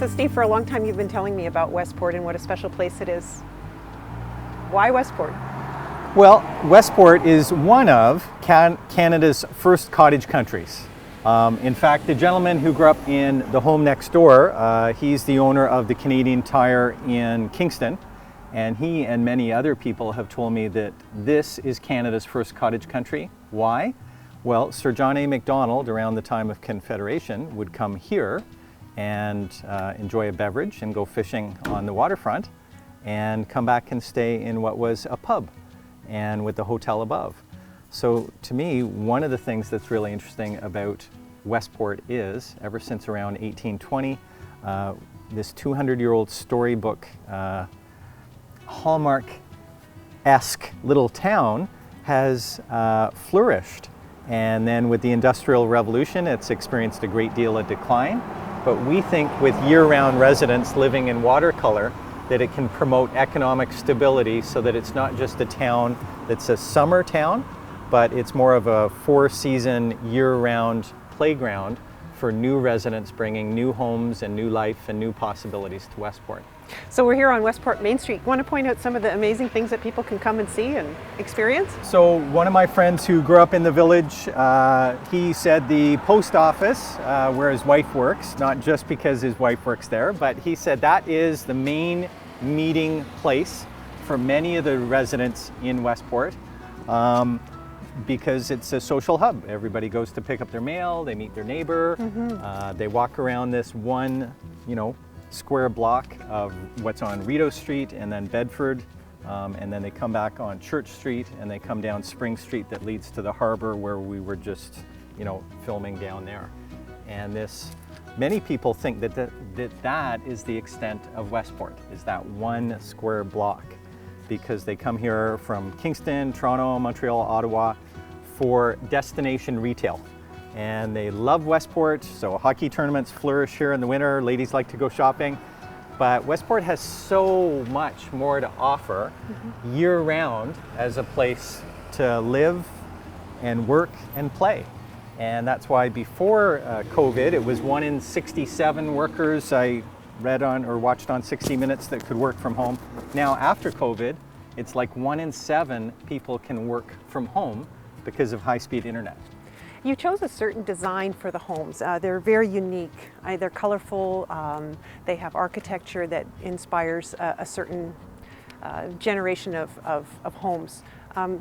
So Steve, for a long time you've been telling me about Westport and what a special place it is. Why Westport? Well, Westport is one of Canada's first cottage countries. In fact, the gentleman who grew up in the home next door, he's the owner of the Canadian Tire in Kingston, and he and many other people have told me that this is Canada's first cottage country. Why? Well, Sir John A. Macdonald, around the time of Confederation, would come here and enjoy a beverage and go fishing on the waterfront and come back and stay in what was a pub and with the hotel above. So to me, one of the things that's really interesting about Westport is, ever since around 1820, this 200-year-old storybook, Hallmark-esque little town has flourished. And then with the Industrial Revolution, it's experienced a great deal of decline. But we think with year-round residents living in Watercolour, that it can promote economic stability so that it's not just a town that's a summer town, but it's more of a four-season, year-round playground for new residents, bringing new homes and new life and new possibilities to Westport. So we're here on Westport Main Street. Want to point out some of the amazing things that people can come and see and experience? So one of my friends who grew up in the village, he said the post office, where his wife works, not just because his wife works there, but he said that is the main meeting place for many of the residents in Westport. Because it's a social hub. Everybody goes to pick up their mail, they meet their neighbor, they walk around this one, square block of what's on Rideau Street and then Bedford, and then they come back on Church Street and they come down Spring Street that leads to the harbor where we were just, filming down there. And many people think that is the extent of Westport, is that one square block, because they come here from Kingston, Toronto, Montreal, Ottawa for destination retail. And they love Westport, so hockey tournaments flourish here in the winter, ladies like to go shopping. But Westport has so much more to offer year-round as a place to live and work and play. And that's why before COVID, it was 1 in 67 workers I read on or watched on 60 Minutes that could work from home. Now after COVID, it's like 1 in 7 people can work from home because of high-speed internet. You chose a certain design for the homes. They're very unique. They're colorful. They have architecture that inspires a certain generation of homes. How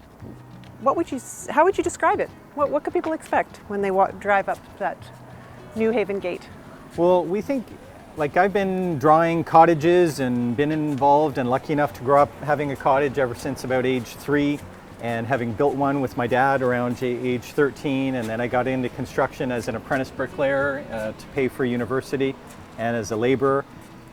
would you describe it? What could people expect when they drive up that New Haven gate? Well, we think, I've been drawing cottages and been involved and lucky enough to grow up having a cottage ever since about age 3, and having built one with my dad around age 13, and then I got into construction as an apprentice bricklayer to pay for university and as a laborer.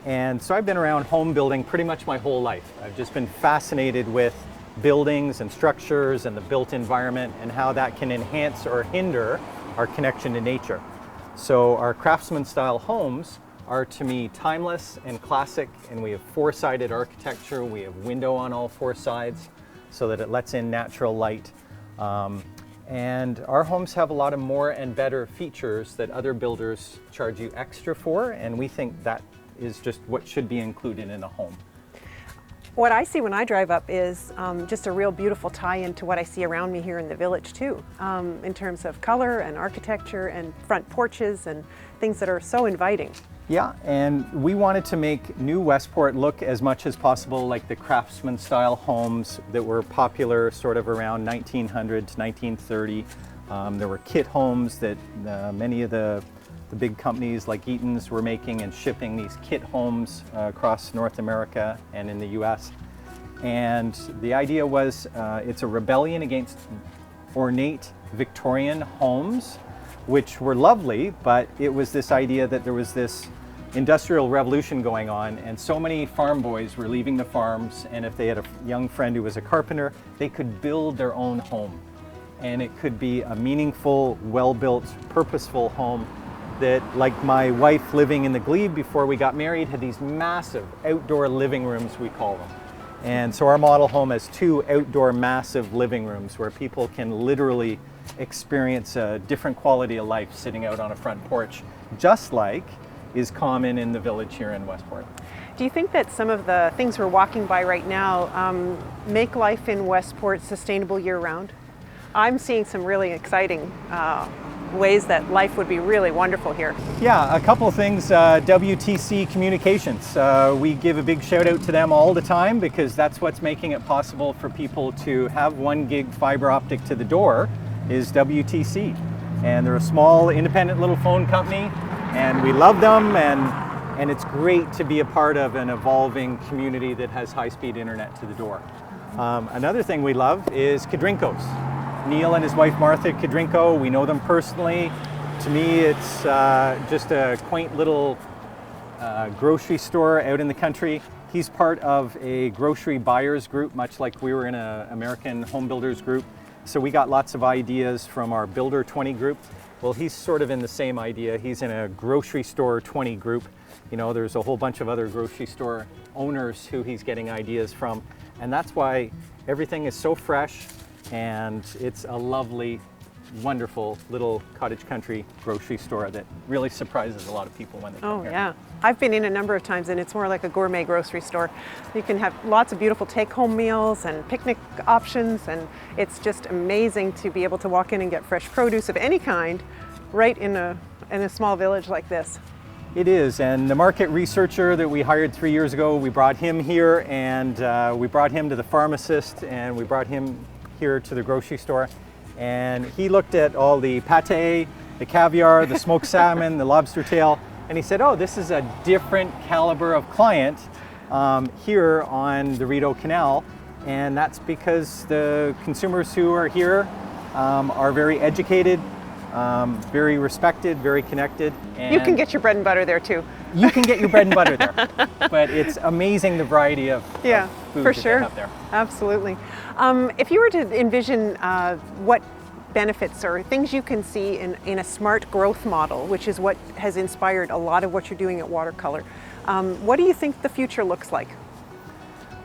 And so I've been around home building pretty much my whole life. I've just been fascinated with buildings and structures and the built environment and how that can enhance or hinder our connection to nature. So our Craftsman style homes are, to me, timeless and classic, and we have 4-sided architecture. We have window on all 4 sides so that it lets in natural light. And our homes have a lot of more and better features that other builders charge you extra for, and we think that is just what should be included in a home. What I see when I drive up is just a real beautiful tie-in to what I see around me here in the village too, in terms of color and architecture and front porches and things that are so inviting. Yeah, and we wanted to make new Westport look as much as possible like the Craftsman style homes that were popular sort of around 1900 to 1930. There were kit homes that many of the big companies like Eaton's were making and shipping these kit homes across North America and in the US. And the idea was it's a rebellion against ornate Victorian homes, which were lovely, but it was this idea that there was this industrial revolution going on, and so many farm boys were leaving the farms, and if they had a young friend who was a carpenter, they could build their own home. And it could be a meaningful, well-built, purposeful home that, like my wife living in the Glebe before we got married, had these massive outdoor living rooms, we call them. And so our model home has 2 outdoor massive living rooms where people can literally experience a different quality of life sitting out on a front porch, just like is common in the village here in Westport. Do you think that some of the things we're walking by right now make life in Westport sustainable year-round? I'm seeing some really exciting ways that life would be really wonderful here. Yeah, a couple of things. WTC Communications. We give a big shout out to them all the time because that's what's making it possible for people to have 1 gig fiber optic to the door is WTC. And they're a small independent little phone company and we love them, and it's great to be a part of an evolving community that has high-speed internet to the door. Another thing we love is Kadrinko's. Neil and his wife Martha Kadrinko, we know them personally. To me, it's just a quaint little grocery store out in the country. He's part of a grocery buyers group, much like we were in an American home builders group. So we got lots of ideas from our Builder 20 group. Well, he's sort of in the same idea. He's in a grocery store 20 group. You know, there's a whole bunch of other grocery store owners who he's getting ideas from. And that's why everything is so fresh. And it's a lovely, wonderful little cottage country grocery store that really surprises a lot of people when they come here. Oh yeah, I've been in a number of times and it's more like a gourmet grocery store. You can have lots of beautiful take-home meals and picnic options, and it's just amazing to be able to walk in and get fresh produce of any kind right in a small village like this. It is, and the market researcher that we hired 3 years ago, we brought him here, and we brought him to the pharmacist, and we brought him here to the grocery store, and he looked at all the pate, the caviar, the smoked salmon, the lobster tail, and he said, oh, this is a different caliber of client here on the Rideau Canal, and that's because the consumers who are here are very educated, very respected, very connected. And you can get your bread and butter there too. You can get your bread and butter there, but it's amazing the variety of food for that sure. they have there. Absolutely. If you were to envision what benefits or things you can see in a smart growth model, which is what has inspired a lot of what you're doing at Watercolour, what do you think the future looks like?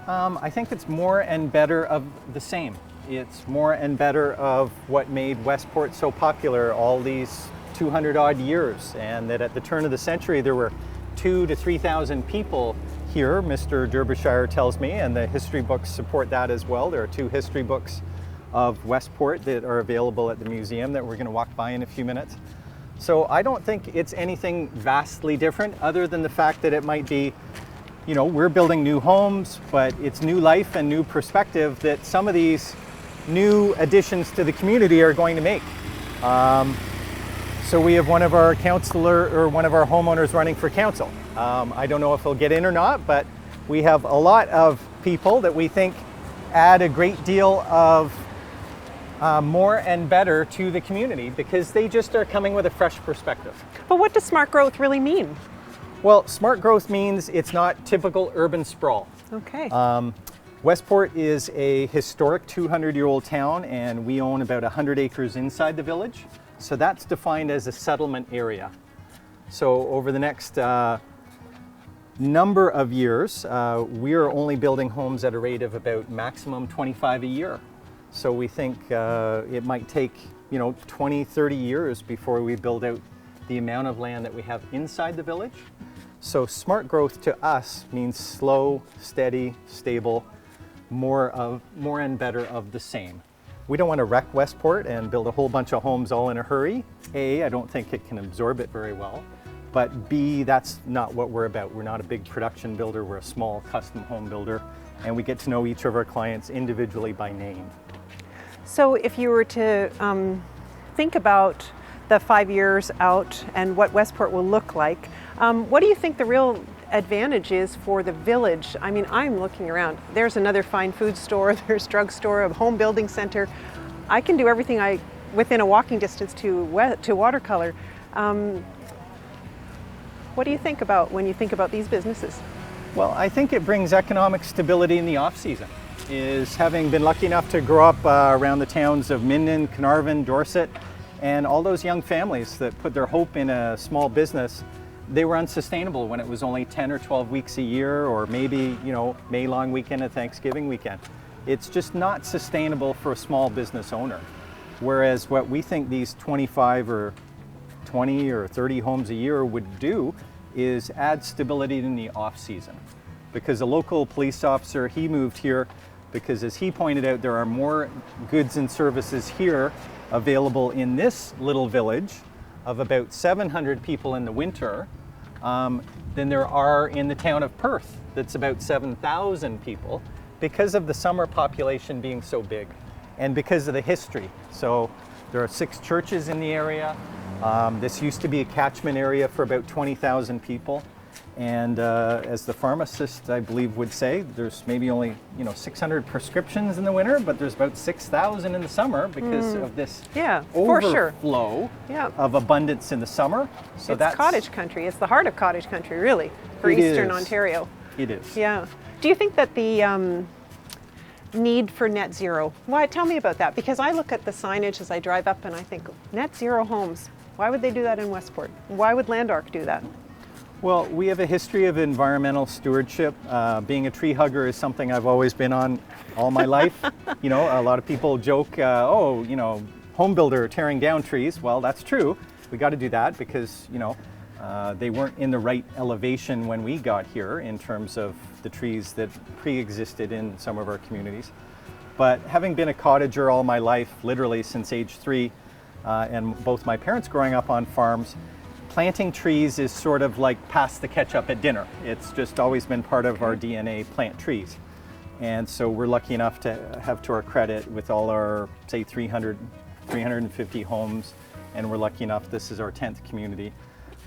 I think it's more and better of the same. It's more and better of what made Westport so popular all these 200 odd years, and that at the turn of the century there were 2,000 to 3,000 people here, Mr. Derbyshire tells me, and the history books support that as well. There are 2 history books of Westport that are available at the museum that we're going to walk by in a few minutes. So I don't think it's anything vastly different other than the fact that it might be, you know, we're building new homes, but it's new life and new perspective that some of these new additions to the community are going to make. So we have one of our homeowners running for council. I don't know if he'll get in or not, but we have a lot of people that we think add a great deal of more and better to the community because they just are coming with a fresh perspective. But what does smart growth really mean? Well, smart growth means it's not typical urban sprawl. Okay. Westport is a historic 200-year-old town, and we own about 100 acres inside the village. So that's defined as a settlement area. So over the next number of years, we are only building homes at a rate of about maximum 25 a year. So we think it might take, 20, 30 years before we build out the amount of land that we have inside the village. So smart growth to us means slow, steady, stable, more and better of the same. We don't want to wreck Westport and build a whole bunch of homes all in a hurry. A, I don't think it can absorb it very well. But B, that's not what we're about. We're not a big production builder, we're a small custom home builder, and we get to know each of our clients individually by name. So if you were to think about the 5 years out and what Westport will look like, what do you think the real advantage is for the village? I mean, I'm looking around. There's another fine food store, there's drugstore, a home building center. I can do everything within a walking distance to Watercolour. What do you think about when you think about these businesses? Well, I think it brings economic stability in the off-season. Is having been lucky enough to grow up around the towns of Minden, Carnarvon, Dorset, and all those young families that put their hope in a small business, they were unsustainable when it was only 10 or 12 weeks a year, or maybe, May long weekend and Thanksgiving weekend. It's just not sustainable for a small business owner. Whereas what we think these 25 or 20 or 30 homes a year would do is add stability in the off-season. Because a local police officer, he moved here because, as he pointed out, there are more goods and services here available in this little village of about 700 people in the winter than there are in the town of Perth, that's about 7,000 people, because of the summer population being so big and because of the history. So there are 6 churches in the area. This used to be a catchment area for about 20,000 people. And as the pharmacist, I believe, would say, there's maybe only 600 prescriptions in the winter, but there's about 6,000 in the summer because of this overflow of abundance in the summer. So it's cottage country. It's the heart of cottage country, really, for Eastern Ontario. It is. Yeah. Do you think that the need for net zero, why? Tell me about that, because I look at the signage as I drive up and I think, net zero homes. Why would they do that in Westport? Why would Land Ark do that? Well, we have a history of environmental stewardship. Being a tree hugger is something I've always been on all my life. A lot of people joke, home builder tearing down trees. Well, that's true. We got to do that because, they weren't in the right elevation when we got here in terms of the trees that pre-existed in some of our communities. But having been a cottager all my life, literally since age 3, and both my parents growing up on farms, planting trees is sort of like pass the ketchup at dinner. It's just always been part of our DNA, plant trees. And so we're lucky enough to have to our credit with all our, say, 350 homes, and we're lucky enough, this is our 10th community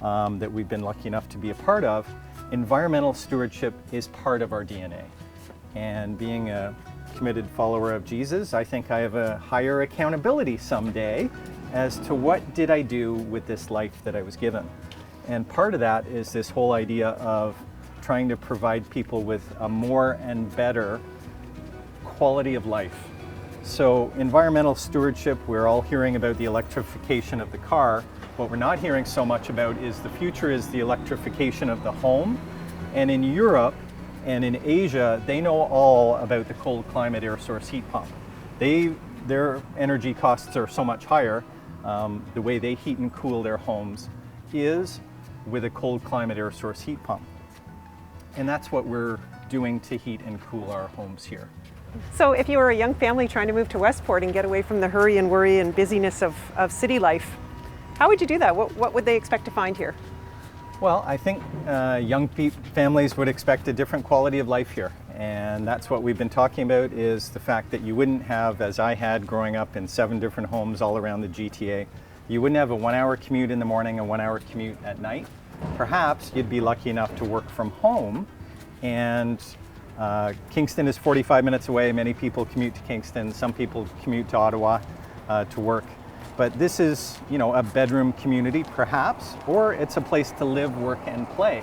that we've been lucky enough to be a part of. Environmental stewardship is part of our DNA. And being a committed follower of Jesus, I think I have a higher accountability someday as to what did I do with this life that I was given. And part of that is this whole idea of trying to provide people with a more and better quality of life. So environmental stewardship, we're all hearing about the electrification of the car. What we're not hearing so much about is the future is the electrification of the home. And in Europe and in Asia, they know all about the cold climate air source heat pump. Their energy costs are so much higher. The way they heat and cool their homes is with a cold climate air source heat pump. And that's what we're doing to heat and cool our homes here. So if you were a young family trying to move to Westport and get away from the hurry and worry and busyness of city life, how would you do that? What would they expect to find here? Well, I think young families would expect a different quality of life here. And that's what we've been talking about, is the fact that you wouldn't have, as I had growing up in 7 different homes all around the GTA, you wouldn't have a 1-hour commute in the morning and 1-hour commute at night. Perhaps you'd be lucky enough to work from home, and Kingston is 45 minutes away. Many people commute to Kingston. Some people commute to Ottawa to work. But this is, a bedroom community perhaps, or it's a place to live, work, and play.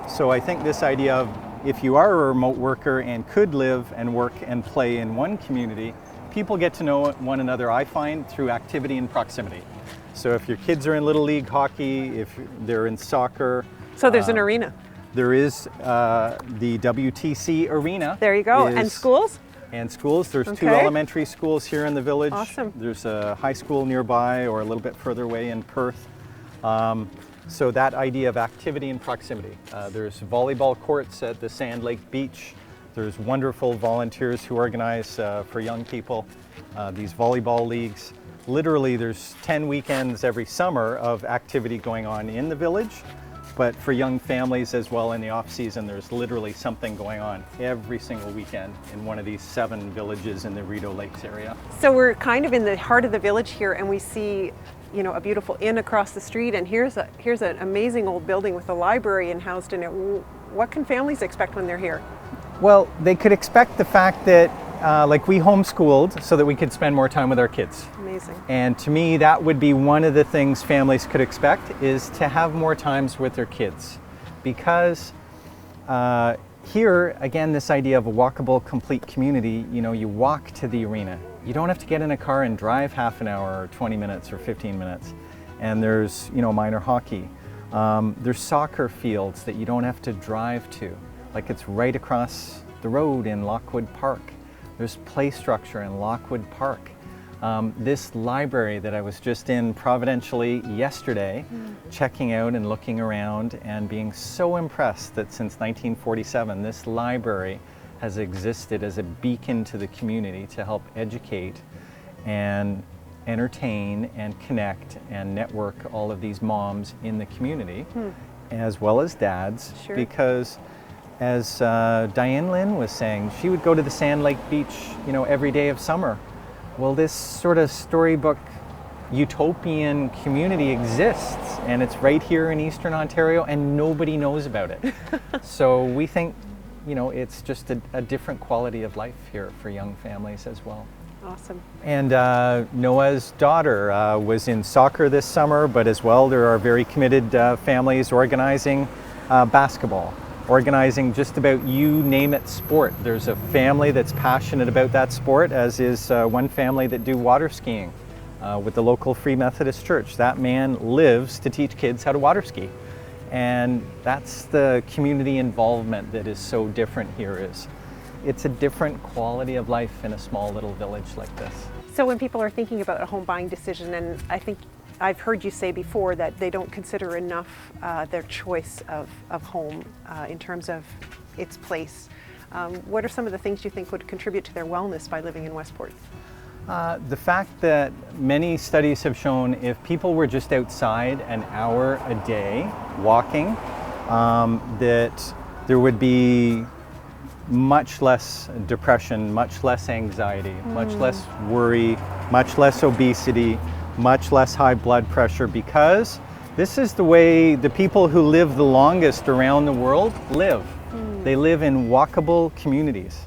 So I think this idea of, if you are a remote worker and could live and work and play in one community, people get to know one another, I find, through activity and proximity. So if your kids are in Little League hockey, if they're in soccer. So there's an arena. There is the WTC arena. There you go. And schools? And schools. There's 2 elementary schools here in the village. Awesome. There's a high school nearby or a little bit further away in Perth. So that idea of activity and proximity. There's volleyball courts at the Sand Lake Beach. There's wonderful volunteers who organize for young people these volleyball leagues. Literally, there's 10 weekends every summer of activity going on in the village. But for young families as well, in the off season, there's literally something going on every single weekend in one of these 7 villages in the Rideau Lakes area. So we're kind of in the heart of the village here, and we see, a beautiful inn across the street, and here's an amazing old building with a library housed in it. What can families expect when they're here? Well, they could expect the fact that we homeschooled so that we could spend more time with our kids. Amazing. And to me, that would be one of the things families could expect, is to have more times with their kids. Because here, again, this idea of a walkable, complete community, you walk to the arena. You don't have to get in a car and drive half an hour or 20 minutes or 15 minutes. And there's, minor hockey. There's soccer fields that you don't have to drive to. Like, it's right across the road in Lockwood Park. There's play structure in Lockwood Park. This library that I was just in providentially yesterday, checking out and looking around and being so impressed that since 1947 this library has existed as a beacon to the community to help educate and entertain and connect and network all of these moms in the community, as well as dads. Sure. Because as Diane Lynn was saying, she would go to the Sand Lake Beach, every day of summer. Well, this sort of storybook utopian community exists, and it's right here in Eastern Ontario, and nobody knows about it. So we think, it's just a different quality of life here for young families as well. Awesome. And Noah's daughter was in soccer this summer, but as well there are very committed families organizing basketball, organizing just about you name it sport. There's a family that's passionate about that sport, as is one family that do water skiing with the local Free Methodist Church. That man lives to teach kids how to water ski. And that's the community involvement that is so different here. It's a different quality of life in a small little village like this. So when people are thinking about a home buying decision, and I think I've heard you say before that they don't consider enough their choice of home in terms of its place, what are some of the things you think would contribute to their wellness by living in Westport? The fact that many studies have shown if people were just outside an hour a day walking, that there would be much less depression, much less anxiety, much less worry, much less obesity, much less high blood pressure, because this is the way the people who live the longest around the world live. They live in walkable communities.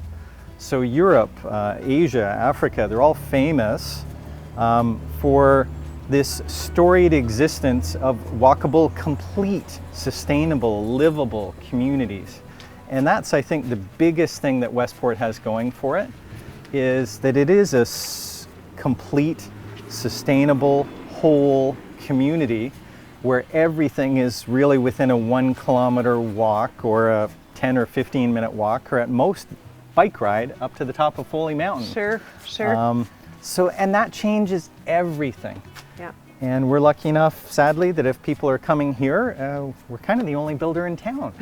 So Europe, Asia, Africa, they're all famous for this storied existence of walkable, complete, sustainable, livable communities. And that's, I think, the biggest thing that Westport has going for it, is that it is a complete, sustainable, whole community where everything is really within a 1 kilometer walk or a 10 or 15 minute walk, or at most bike ride up to the top of Foley Mountain. Sure, sure. And that changes everything. Yeah. And we're lucky enough, sadly, that if people are coming here, we're kind of the only builder in town.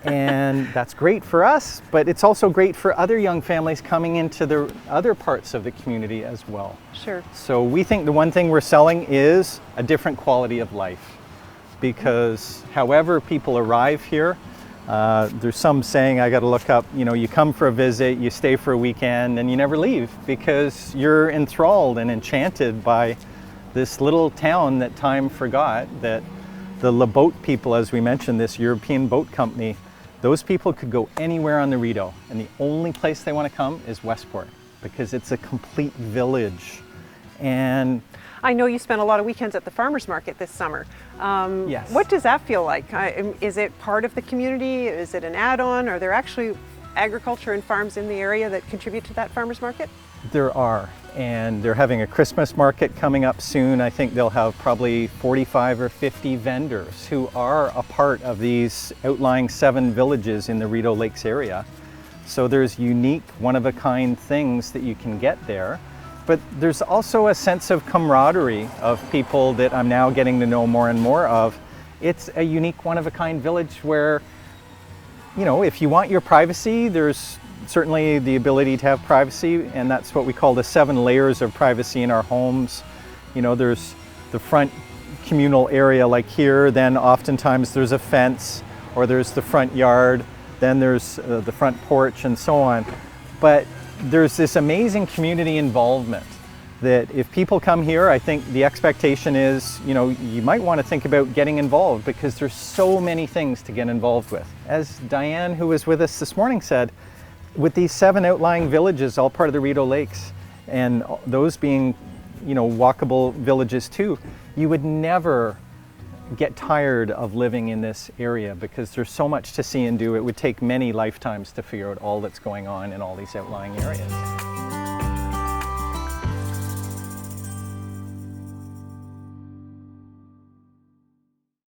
And that's great for us, but it's also great for other young families coming into the other parts of the community as well. Sure. So we think the one thing we're selling is a different quality of life, because however people arrive here, there's some saying I got to look up, you come for a visit, you stay for a weekend, and you never leave because you're enthralled and enchanted by this little town that time forgot, that the La Boat people, as we mentioned, this European boat company, those people could go anywhere on the Rideau, and the only place they want to come is Westport, because it's a complete village. And I know you spent a lot of weekends at the farmers market this summer. Yes. What does that feel like? Is it part of the community? Is it an add-on? Are there actually agriculture and farms in the area that contribute to that farmers market? There are, and they're having a Christmas market coming up soon. I think they'll have probably 45 or 50 vendors who are a part of these outlying 7 villages in the Rideau Lakes area. So there's unique, one-of-a-kind things that you can get there. But there's also a sense of camaraderie of people that I'm now getting to know more and more of. It's a unique, one-of-a-kind village where, if you want your privacy, there's certainly the ability to have privacy, and that's what we call the 7 layers of privacy in our homes. There's the front communal area like here, then oftentimes there's a fence, or there's the front yard, then there's the front porch, and so on. But there's this amazing community involvement that if people come here, I think the expectation is, you might want to think about getting involved, because there's so many things to get involved with. As Diane, who was with us this morning, said, with these 7 outlying villages, all part of the Rideau Lakes, and those being, walkable villages too, you would never get tired of living in this area, because there's so much to see and do. It would take many lifetimes to figure out all that's going on in all these outlying areas.